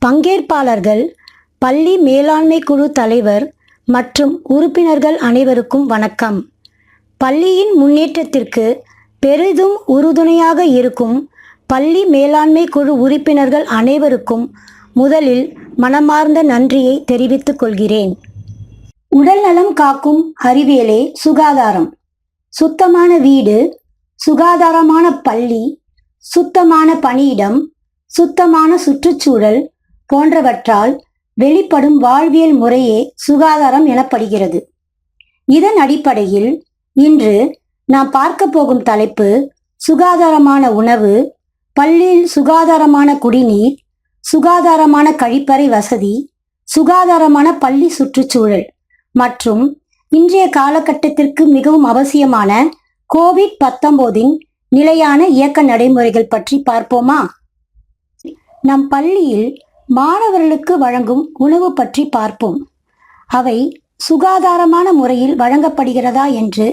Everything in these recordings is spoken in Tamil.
பங்கேற்பாளர்கள், பள்ளி மேலாண்மை குழு தலைவர் மற்றும் உறுப்பினர்கள் அனைவருக்கும் வணக்கம். பள்ளியின் முன்னேற்றத்திற்கு பெரிதும் உறுதுணையாக இருக்கும் பள்ளி மேலாண்மை குழு உறுப்பினர்கள் அனைவருக்கும் முதலில் மனமார்ந்த நன்றியை தெரிவித்துக் கொள்கிறேன். உடல்நலம் காக்கும் அறிவியலே சுகாதாரம். சுத்தமான வீடு, சுகாதாரமான பள்ளி, சுத்தமான பணியிடம், சுத்தமான சுற்றுச்சூழல் போன்றவற்றால் வெளிப்படும் வாழ்வியல் முறையே சுகாதாரம் எனப்படுகிறது. இதன் அடிப்படையில் இன்று நாம் பார்க்க போகும் தலைப்பு சுகாதாரமான உணவு, பள்ளியில் சுகாதாரமான குடிநீர், சுகாதாரமான கழிப்பறை வசதி, சுகாதாரமான பள்ளி சுற்றுச்சூழல் மற்றும் இன்றைய காலகட்டத்திற்கு மிகவும் அவசியமான கோவிட்-19 நிலையான இயக்க நடைமுறைகள் பற்றி பார்ப்போமா? நம் பள்ளியில் மாணவர்களுக்கு வழங்கும் உணவு பற்றி பார்ப்போம். அவை சுகாதாரமான முறையில் வழங்கப்படுகிறதா என்று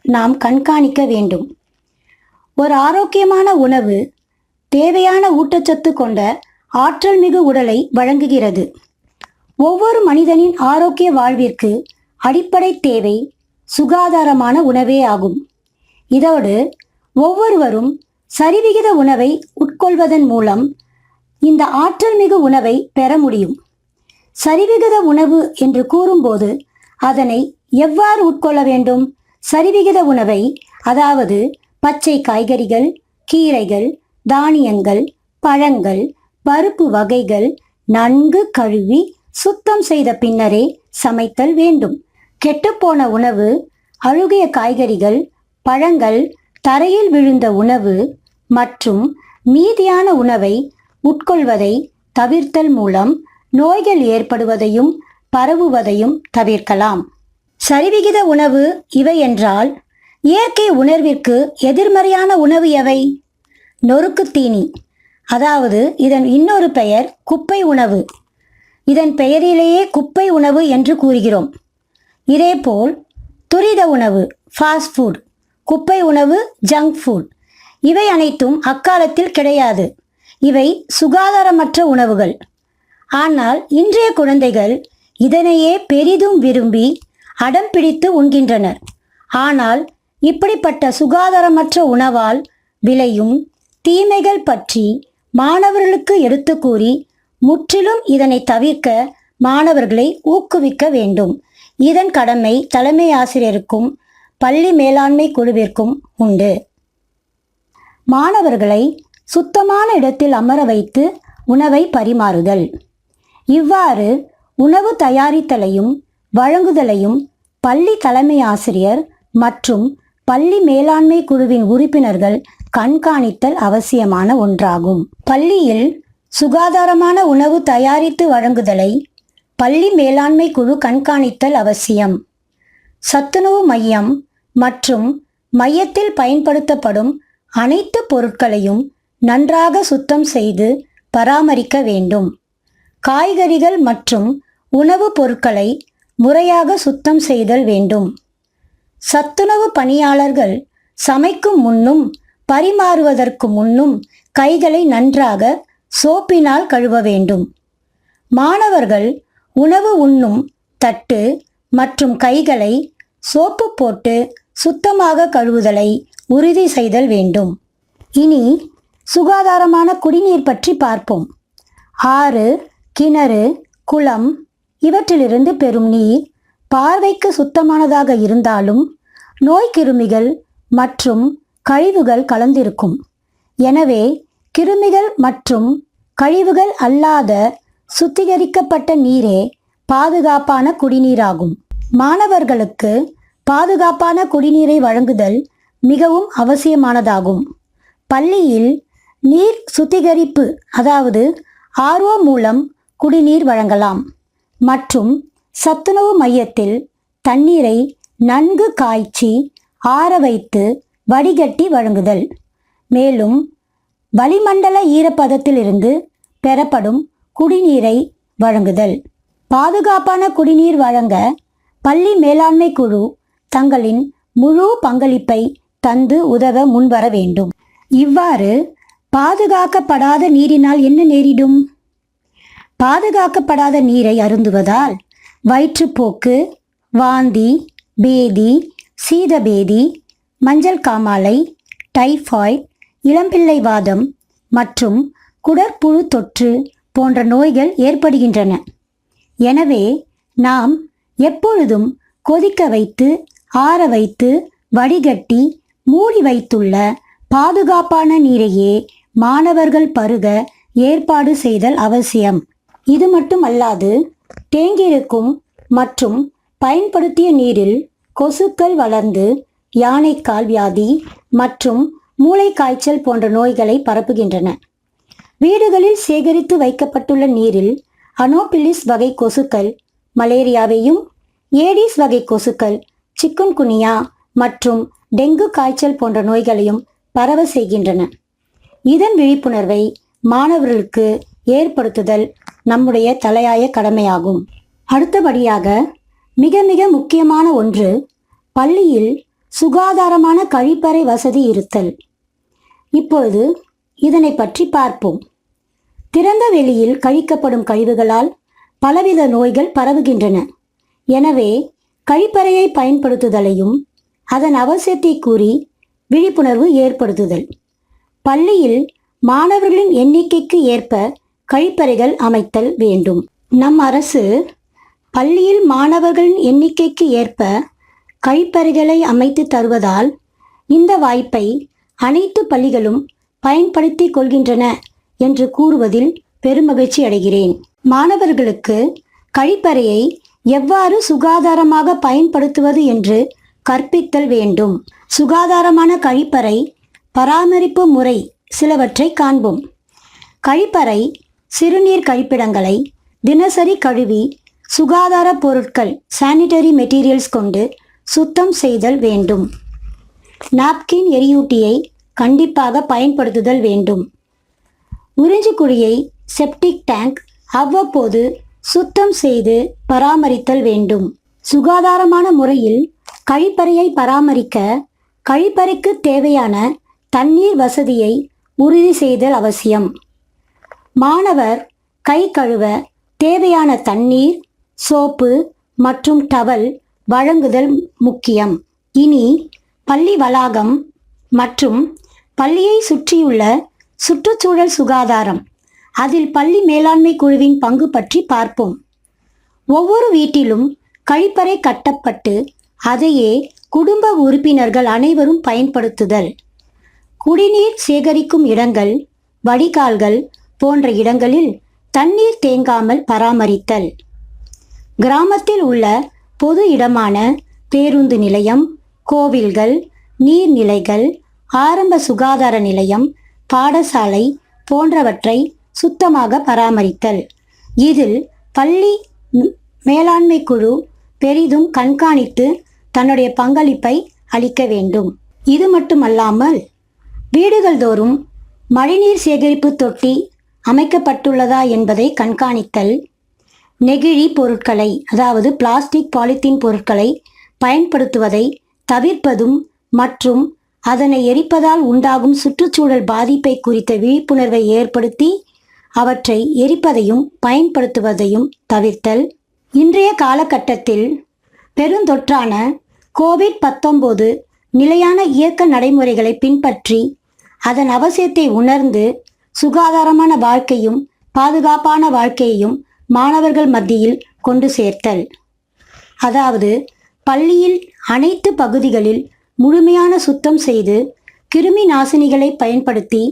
நாம் கண்காணிக்க வேண்டும். ஒரு ஆரோக்கியமான உணவு தேவையான ஊட்டச்சத்து கொண்ட ஆற்றல் மிகு உடலை வழங்குகிறது. ஒவ்வொரு மனிதனின் ஆரோக்கிய வாழ்விற்கு அடிப்படை தேவை சுகாதாரமான உணவே ஆகும். இதோடு ஒவ்வொருவரும் சரிவிகித உணவை உட்கொள்வதன் மூலம் இந்த ஆற்றல் மிகு உணவை பெற முடியும். சரிவிகித உணவு என்று கூறும்போது அதனை எவ்வாறு உட்கொள்ள வேண்டும்? சரிவிகித உணவை, அதாவது பச்சை காய்கறிகள், கீரைகள், தானியங்கள், பழங்கள், பருப்பு வகைகள் நன்கு கழுவி சுத்தம் செய்த பின்னரே சமைத்தல் வேண்டும். கெட்டுப்போன உணவு, அழுகிய காய்கறிகள், பழங்கள், தரையில் விழுந்த உணவு மற்றும் மீதியான உணவை உட்கொள்வதை தவிர்த்தல் மூலம் நோய்கள் ஏற்படுவதையும் பரவுவதையும் தவிர்க்கலாம். சரிவிகித உணவு இவை என்றால், இயற்கை உணர்விற்கு எதிர்மறையான உணவு எவை? நொறுக்கு தீனி, அதாவது இதன் இன்னொரு பெயர் குப்பை உணவு. இதன் பெயரிலேயே குப்பை உணவு என்று கூறுகிறோம். இதேபோல் துரித உணவு, ஃபாஸ்ட் ஃபுட், குப்பை உணவு, ஜங்க் ஃபுட், இவை அனைத்தும் அக்காலத்தில் கிடையாது. இவை சுகாதாரமற்ற உணவுகள். ஆனால் இன்றைய குழந்தைகள் இதனையே பெரிதும் விரும்பி அடம் பிடித்து உண்கின்றனர். ஆனால் இப்படிப்பட்ட சுகாதாரமற்ற உணவால் விளையும் தீமைகள் பற்றி மாணவர்களுக்கு எடுத்து கூறி முற்றிலும் இதனை தவிர்க்க மாணவர்களை ஊக்குவிக்க வேண்டும். இதன் கடமை தலைமை ஆசிரியருக்கும் பள்ளி மேலாண்மை குழுவிற்கும் உண்டு. மாணவர்களை சுத்தமான இடத்தில் அமர வைத்து உணவை பரிமாறுதல். இவ்வாறு உணவு தயாரித்தலையும் வழங்குதலையும் பள்ளி தலைமை ஆசிரியர் மற்றும் பள்ளி மேலாண்மை குழுவின் உறுப்பினர்கள் கண்காணித்தல் அவசியமான ஒன்றாகும். பள்ளியில் சுகாதாரமான உணவு தயாரித்து வழங்குதலை பள்ளி மேலாண்மை குழு கண்காணித்தல் அவசியம். சத்துணவு மையம் மற்றும் மையத்தில் பயன்படுத்தப்படும் அனைத்து பொருட்களையும் நன்றாக சுத்தம் செய்து பராமரிக்க வேண்டும். காய்கறிகள் மற்றும் உணவுப் பொருட்களை முறையாக சுத்தம் செய்தல் வேண்டும். சத்துணவு பணியாளர்கள் சமைக்கும் முன்னும் பரிமாறுவதற்கு முன்னும் கைகளை நன்றாக சோப்பினால் கழுவ வேண்டும். மாணவர்கள் உணவு உண்ணும் தட்டு மற்றும் கைகளை சோப்பு போட்டு சுத்தமாக கழுவுதலை உறுதி செய்தல் வேண்டும். இனி சுகாதாரமான குடிநீர் பற்றி பார்ப்போம். ஆறு, கிணறு, குளம் இவற்றிலிருந்து பெறும் நீர் பார்வைக்கு சுத்தமானதாக இருந்தாலும் நோய்க்கிருமிகள் மற்றும் கழிவுகள் கலந்திருக்கும். எனவே கிருமிகள் மற்றும் கழிவுகள் அல்லாத சுத்திகரிக்கப்பட்ட நீரே பாதுகாப்பான குடிநீராகும். மாணவர்களுக்கு பாதுகாப்பான குடிநீரை வழங்குதல் மிகவும் அவசியமானதாகும். பள்ளியில் நீர் சுத்திகரிப்பு, அதாவது RO மூலம் குடிநீர் வழங்கலாம். மற்றும் சத்துணவு மையத்தில் தண்ணீரை நன்கு காய்ச்சி ஆற வைத்து வடிகட்டி வழங்குதல். மேலும் வளிமண்டல ஈரப்பதத்திலிருந்து பெறப்படும் குடிநீரை வழங்குதல். பாதுகாப்பான குடிநீர் வழங்க பள்ளி மேலாண்மை குழு தங்களின் முழு பங்களிப்பை தந்து உதவ முன்வர வேண்டும். இவ்வாறு பாதுகாக்கப்படாத நீரினால் என்ன நேரிடும்? பாதுகாக்கப்படாத நீரை அருந்துவதால் வயிற்றுப்போக்கு, வாந்தி, பேதி, சீதபேதி, மஞ்சள் காமாலை, டைபாய்டு, இளம்பிள்ளை வாதம் மற்றும் குடற்புழு தொற்று போன்ற நோய்கள் ஏற்படுகின்றன. எனவே நாம் எப்பொழுதும் கொதிக்க வைத்து, ஆற வைத்து, வடிகட்டி மூடி வைத்துள்ள பாதுகாப்பான நீரையே மாணவர்கள் பருக ஏற்பாடு செய்தல் அவசியம். இது மட்டுமல்லாது தேங்கியிருக்கும் மற்றும் பயன்படுத்திய நீரில் கொசுக்கள் வளர்ந்து யானைக்கால் வியாதி மற்றும் மூளைக்காய்ச்சல் போன்ற நோய்களை பரப்புகின்றன. வீடுகளில் சேகரித்து வைக்கப்பட்டுள்ள நீரில் அனோபிலிஸ் வகை கொசுக்கள் மலேரியாவையும், ஏடிஸ் வகை கொசுக்கள் சிக்குன்குனியா மற்றும் டெங்கு காய்ச்சல் போன்ற நோய்களையும் பரவ செய்கின்றன. இதன் விழிப்புணர்வை மாணவர்களுக்கு ஏற்படுத்துதல் நம்முடைய தலையாய கடமையாகும். அடுத்தபடியாக மிக மிக முக்கியமான ஒன்று, பள்ளியில் சுகாதாரமான கழிப்பறை வசதி இருத்தல். இப்பொழுது இதனை பற்றி பார்ப்போம். திறந்த வெளியில் கழிக்கப்படும் கழிவுகளால் பலவித நோய்கள் பரவுகின்றன. எனவே கழிப்பறையை பயன்படுத்துதலையும் அதன் அவசியத்தை கூறி விழிப்புணர்வு ஏற்படுத்துதல். பள்ளியில் மாணவர்களின் எண்ணிக்கைக்கு ஏற்ப கழிப்பறைகள் அமைத்தல் வேண்டும். நம் அரசு பள்ளியில் மாணவர்களின் எண்ணிக்கைக்கு ஏற்ப கழிப்பறைகளை அமைத்து தருவதால் இந்த வாய்ப்பை அனைத்து பள்ளிகளும் பயன்படுத்தி கொள்கின்றன என்று கூறுவதில் பெருமகிழ்ச்சி அடைகிறேன். மாணவர்களுக்கு கழிப்பறையை எவ்வாறு சுகாதாரமாக பயன்படுத்துவது என்று கற்பித்தல் வேண்டும். சுகாதாரமான கழிப்பறை பராமரிப்பு முறை சிலவற்றை காண்போம். கழிப்பறை சிறுநீர் கழிப்பிடங்களை தினசரி கழுவி சுகாதார பொருட்கள் சானிட்டரி மெட்டீரியல்ஸ் கொண்டு சுத்தம் செய்தல் வேண்டும். நாப்கின் எரியூட்டியை கண்டிப்பாக பயன்படுத்துதல் வேண்டும். உறிஞ்சுக்குழியை செப்டிக் டேங்க் அவ்வப்போது சுத்தம் செய்து பராமரித்தல் வேண்டும். சுகாதாரமான முறையில் கழிப்பறையை பராமரிக்க கழிப்பறைக்கு தேவையான தண்ணீர் வசதியை உறுதி செய்தல் அவசியம். மாணவர் கை கழுவ தேவையான தண்ணீர், சோப்பு மற்றும் டவல் வழங்குதல் முக்கியம். இனி பள்ளி வளாகம் மற்றும் பள்ளியை சுற்றியுள்ள சுற்றுச்சூழல் சுகாதாரம், அதில் பள்ளி மேலாண்மை குழுவின் பங்கு பற்றி பார்ப்போம். ஒவ்வொரு வீட்டிலும் கழிப்பறை கட்டப்பட்டு அதையே குடும்ப உறுப்பினர்கள் அனைவரும் பயன்படுத்துதல். குடிநீர் சேகரிக்கும் இடங்கள், வடிகால்கள் போன்ற இடங்களில் தண்ணீர் தேங்காமல் பராமரித்தல். கிராமத்தில் உள்ள பொது இடமான பேருந்து நிலையம், கோவில்கள், நீர்நிலைகள், ஆரம்ப சுகாதார நிலையம், பாடசாலை போன்றவற்றை சுத்தமாக பராமரித்தல். இதில் பள்ளி மேலாண்மை குழு பெரிதும் கண்காணித்து தன்னுடைய பங்களிப்பை அளிக்க வேண்டும். இது மட்டுமல்லாமல் வீடுகள் தோறும் மழைநீர் சேகரிப்பு தொட்டி அமைக்கப்பட்டுள்ளதா என்பதை கண்காணித்தல், நெகிழி பொருட்களை அதாவது பிளாஸ்டிக், பாலித்தீன் பொருட்களை பயன்படுத்துவதை தவிர்ப்பதும் மற்றும் அதனை எரிப்பதால் உண்டாகும் சுற்றுச்சூழல் பாதிப்பை குறித்த விழிப்புணர்வை ஏற்படுத்தி அவற்றை எரிப்பதையும் பயன்படுத்துவதையும் தவிர்த்தல். இன்றைய காலகட்டத்தில் பெருந்தொற்றான கோவிட்-19 நிலையான இயக்க நடைமுறைகளை பின்பற்றி அதன் அவசியத்தை உணர்ந்து சுகாதாரமான வாழ்க்கையும் பாதுகாப்பான வாழ்க்கையையும் மாணவர்கள் மத்தியில் கொண்டு சேர்த்தல். அதாவது பள்ளியில் அனைத்து பகுதிகளில் முழுமையான சுத்தம் செய்து கிருமி நாசினிகளை பயன்படுத்தி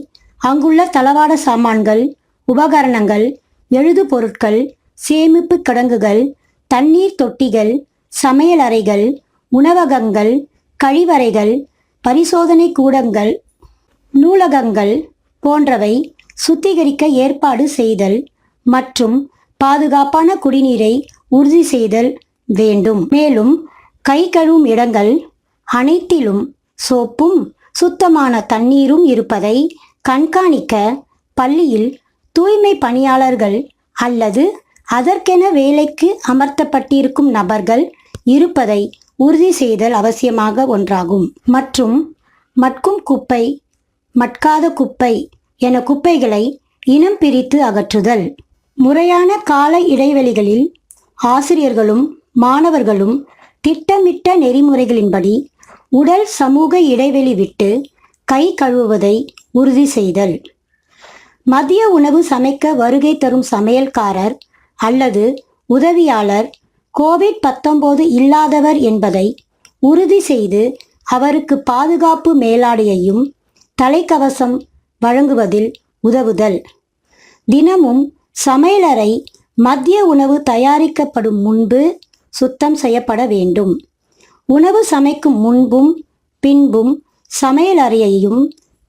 அங்குள்ள தளவாட சாமான்கள், உபகரணங்கள், எழுது பொருட்கள், சேமிப்பு கிடங்குகள், தண்ணீர் தொட்டிகள், சமையல் அறைகள், உணவகங்கள், கழிவறைகள், பரிசோதனை கூடங்கள், நூலகங்கள் போன்றவை சுத்திகரிக்க ஏற்பாடு செய்தல் மற்றும் பாதுகாப்பான குடிநீரை உறுதி செய்தல் வேண்டும். மேலும் கை கழுவும் இடங்கள் அனைத்திலும் சோப்பும் சுத்தமான தண்ணீரும் இருப்பதை கண்காணிக்க பள்ளியில் தூய்மை பணியாளர்கள் அல்லது அதற்கென வேலைக்கு அமர்த்தப்பட்டிருக்கும் நபர்கள் இருப்பதை உறுதி செய்தல் அவசியமாக ஒன்றாகும். மற்றும் மட்கும் குப்பை, மட்காத குப்பை என குப்பைகளை இனம் பிரித்து அகற்றுதல். முறையான கால இடைவெளிகளில் ஆசிரியர்களும் மாணவர்களும் திட்டமிட்ட நெறிமுறைகளின்படி உடல் சமூக இடைவெளி விட்டு கை கழுவுவதை உறுதி செய்தல். மதிய உணவு சமைக்க வருகை தரும் சமையல்காரர் அல்லது உதவியாளர் கோவிட்-19 இல்லாதவர் என்பதை உறுதி செய்து அவருக்கு பாதுகாப்பு மேலாடையையும் தலைக்கவசம் வழங்குவதில் உதவுதல். தினமும் சமையலறை மதிய உணவு தயாரிக்கப்படும் முன்பு சுத்தம் செய்யப்பட வேண்டும். உணவு சமைக்கும் முன்பும் பின்பும் சமையலறையையும்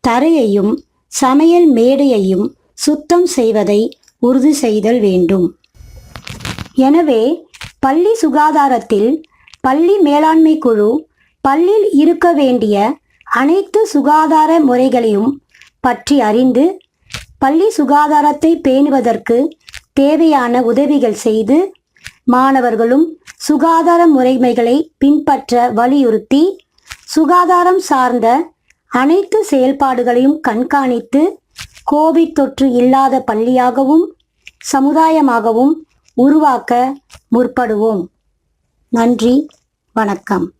தரையையும் சமையல் மேடையையும் சுத்தம் செய்வதை உறுதி செய்தல் வேண்டும். எனவே பள்ளி சுகாதாரத்தில் பள்ளி மேலாண்மை குழு பள்ளியில் இருக்க வேண்டிய அனைத்து சுகாதார முறைகளையும் பற்றி அறிந்து பள்ளி சுகாதாரத்தை பேணுவதற்கு தேவையான உதவிகள் செய்து மாணவர்களும் சுகாதார முறைமைகளை பின்பற்ற வலியுறுத்தி சுகாதாரம் சார்ந்த அனைத்து செயல்பாடுகளையும் கண்காணித்து கோவிட் தொற்று இல்லாத பள்ளியாகவும் சமுதாயமாகவும் உருவாக்க முற்படுவோம். நன்றி, வணக்கம்.